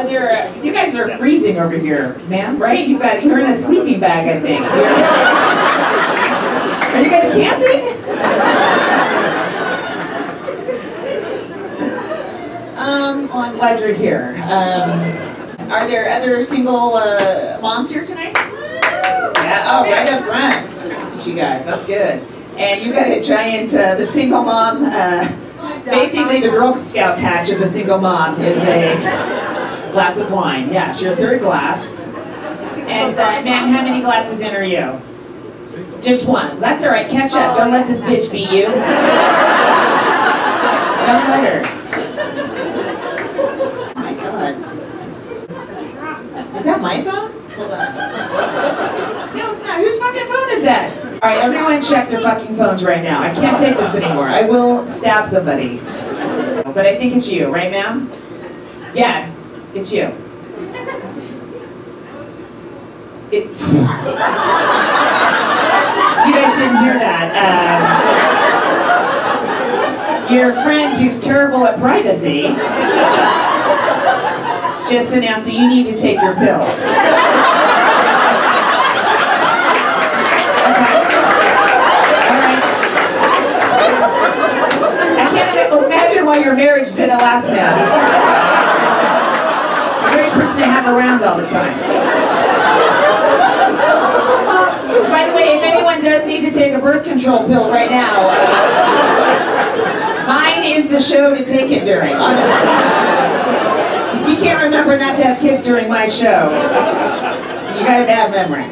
You guys are freezing over here, ma'am, right? You're in a sleeping bag, I think. Are you guys camping? Well, I'm glad you're here. Are there other single moms here tonight? Yeah, oh, right up front. Look at you guys, that's good. And you got a giant, the single mom, basically the Girl Scout patch of the single mom is a glass of wine. Yeah, it's your third glass. And ma'am, how many glasses in are you? Just one. That's all right, catch up. Don't let this bitch beat you. Don't let her. Oh my God. Is that my phone? Hold on. No, it's not. Whose fucking phone is that? All right, everyone check their fucking phones right now. I can't take this anymore. I will stab somebody. But I think it's you, right, ma'am? Yeah, it's you. You guys didn't hear that. Your friend who's terrible at privacy just announced that you need to take your pill. Imagine why your marriage didn't last now. You seem like a great person to have around all the time. By the way, if anyone does need to take a birth control pill right now, mine is the show to take it during, honestly. If you can't remember not to have kids during my show, you got a bad memory.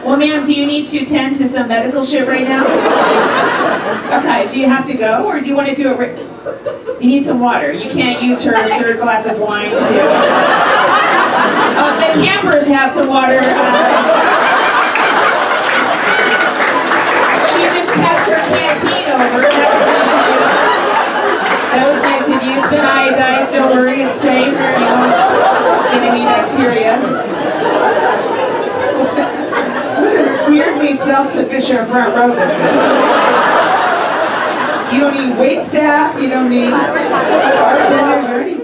Well, ma'am, do you need to tend to some medical shit right now? Okay, do you have to go, or do you want to do it You need some water. You can't use her third glass of wine to... the campers have some water. She just passed her canteen over. That was nice of you. That was nice of you. It's been iodized, don't worry, it's safe. You won't get any bacteria. Weirdly self-sufficient front row this is. You don't need wait staff, you don't need bartenders or anything.